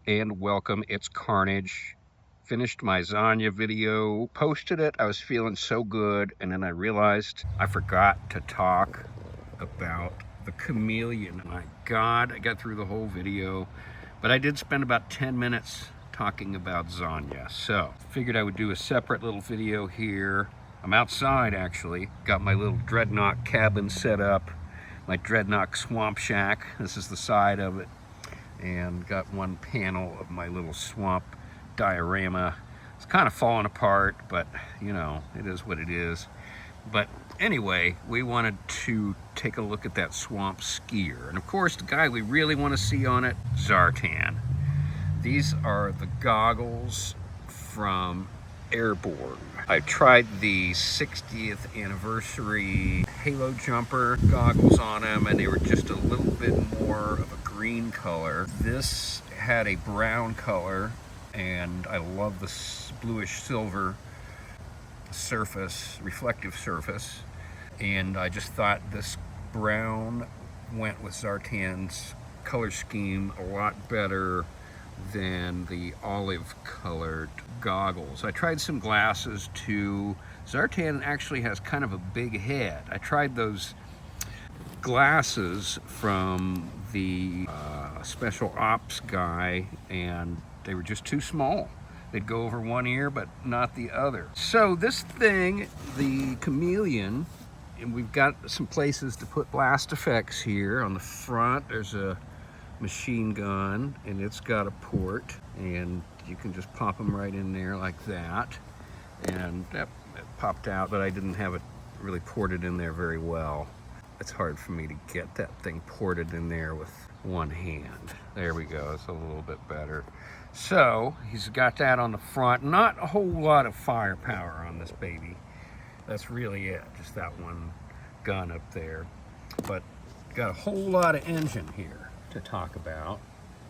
and welcome. It's Carnage. Finished my Zanya video, posted it. I was feeling so good, and then I realized I forgot to talk about the Chameleon. My God, I got through the whole video, but I did spend about 10 minutes talking about Zanya. So, figured I would do a separate little video here. I'm outside, actually. Got my little Dreadnought cabin set up, my Dreadnought swamp shack. This is the side of it. And got one panel of my little swamp diorama. It's kind of falling apart, but you know, it is what it is. But anyway, we wanted to take a look at that swamp skier. And of course, the guy we really want to see on it, Zartan. These are the goggles from Airborne. I tried the 60th anniversary Halo Jumper goggles on them, and they were just a little bit more of a green color. This had a brown color, and I love this bluish silver surface, reflective surface, and I just thought this brown went with Zartan's color scheme a lot better than the olive colored goggles. I tried some glasses too. Zartan actually has kind of a big head. I tried those glasses from the special ops guy, and they were just too small. They'd go over one ear but not the other. So this thing, the Chameleon, and we've got some places to put blast effects here. On the front there's a machine gun, and it's got a port, and you can just pop them right in there like that. And that popped out, but I didn't have it really ported in there very well. It's hard for me to get that thing ported in there with one hand. There we go, it's a little bit better. So he's got that on the front. Not a whole lot of firepower on this baby. That's really it, just that one gun up there. But got a whole lot of engine here to talk about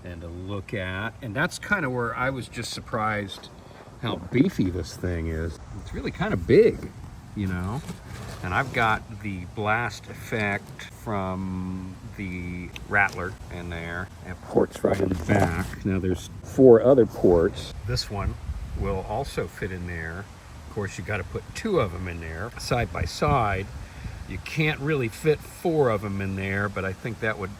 and to look at. And that's kind of where I was just surprised how beefy this thing is. It's really kind of big, you know. And I've got the blast effect from the Rattler in there, and ports right in the back. Now there's 4 other ports. This one will also fit in there. Of course, you got to put 2 of them in there side by side. You can't really fit 4 of them in there, but I think that would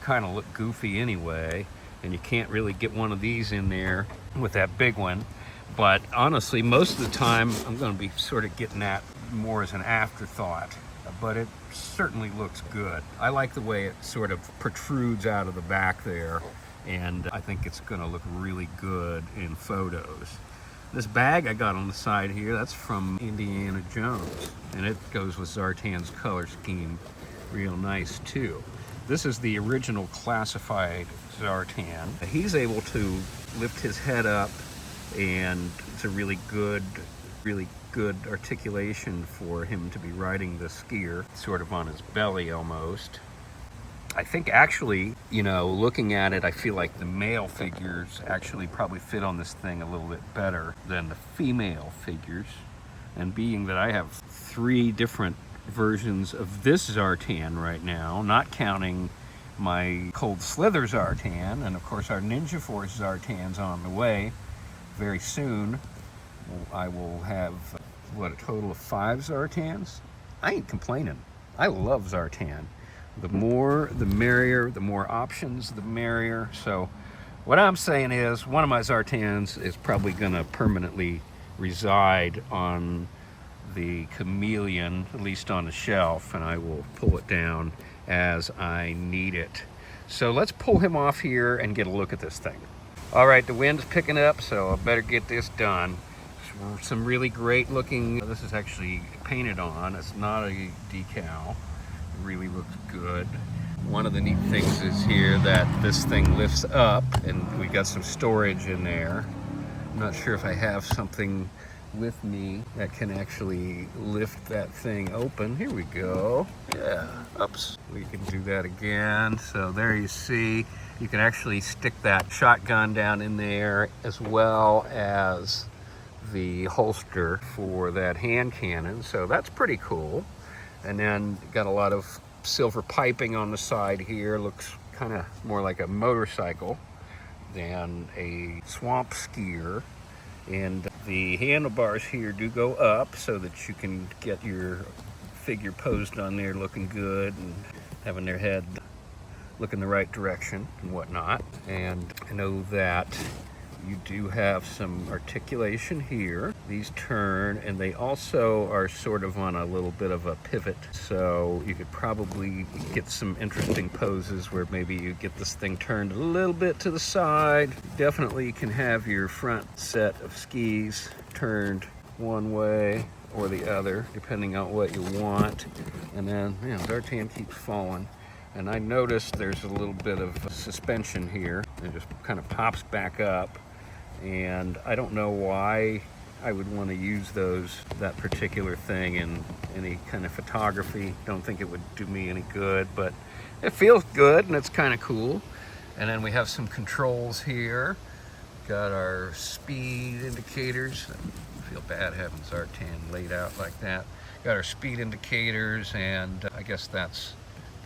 kind of look goofy anyway. And you can't really get one of these in there with that big one. But honestly, most of the time, I'm going to be sort of getting that more as an afterthought, but it certainly looks good. I like the way it sort of protrudes out of the back there, and I think it's going to look really good in photos. This bag I got on the side here, that's from Indiana Jones, and it goes with Zartan's color scheme real nice too. This is the original classified Zartan. He's able to lift his head up, and it's a really good articulation for him to be riding the skier, sort of on his belly almost. I think actually, you know, looking at it, I feel like the male figures actually probably fit on this thing a little bit better than the female figures. And being that I have 3 different versions of this Zartan right now, not counting my Cold Slither Zartan, and of course our Ninja Force Zartan's on the way very soon. I will have, what, a total of 5 Zartans? I ain't complaining. I love Zartan. The more, the merrier. The more options, the merrier. So what I'm saying is, one of my Zartans is probably going to permanently reside on the Chameleon, at least on the shelf, and I will pull it down as I need it. So let's pull him off here and get a look at this thing. All right, the wind's picking up, so I better get this done. Some really great looking, this is actually painted on, it's not a decal. It really looks good. One of the neat things is here that this thing lifts up, and we got some storage in there. I'm not sure if I have something with me that can actually lift that thing open. Here we go. Yeah, oops. We can do that again. So there you see, you can actually stick that shotgun down in there, as well as the holster for that hand cannon. So that's pretty cool. And then got a lot of silver piping on the side here. Looks kind of more like a motorcycle than a swamp skier. And the handlebars here do go up so that you can get your figure posed on there looking good and having their head look in the right direction and whatnot. And I know that you do have some articulation here. These turn, and they also are sort of on a little bit of a pivot, so you could probably get some interesting poses where maybe you get this thing turned a little bit to the side. Definitely can have your front set of skis turned one way or the other, depending on what you want. And then, Zartan keeps falling. And I noticed there's a little bit of suspension here. It just kind of pops back up. And I don't know why I would want to use that particular thing in any kind of photography. Don't think it would do me any good, but it feels good and it's kind of cool. And then we have some controls here. Got our speed indicators. I feel bad having Zartan laid out like that. Got our speed indicators, and I guess that's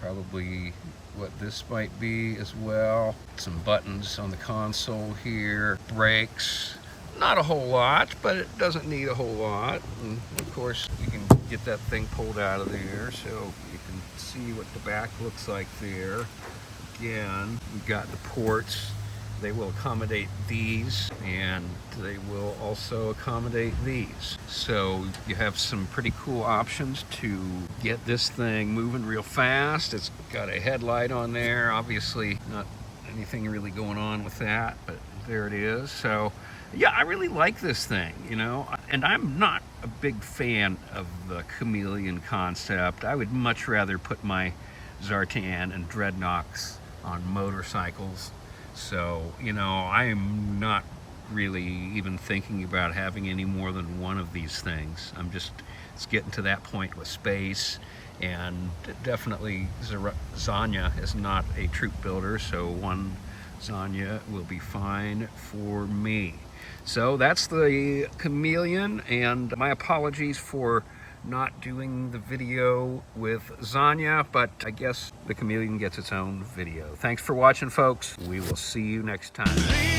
probably what this might be as well. Some buttons on the console here. Brakes, not a whole lot, but it doesn't need a whole lot. And of course, you can get that thing pulled out of there so you can see what the back looks like there. Again, we've got the ports. They will accommodate these, and they will also accommodate these. So you have some pretty cool options to get this thing moving real fast. It's got a headlight on there. Obviously not anything really going on with that, but there it is. So yeah, I really like this thing, and I'm not a big fan of the Chameleon concept. I would much rather put my Zartan and Dreadnoks on motorcycles. So, I'm not really even thinking about having any more than one of these things. It's getting to that point with space, and definitely Zanya is not a troop builder, so one Zanya will be fine for me. So that's the Chameleon, and my apologies for not doing the video with Zanya, but I guess the Chameleon gets its own video. Thanks for watching, folks. We will see you next time.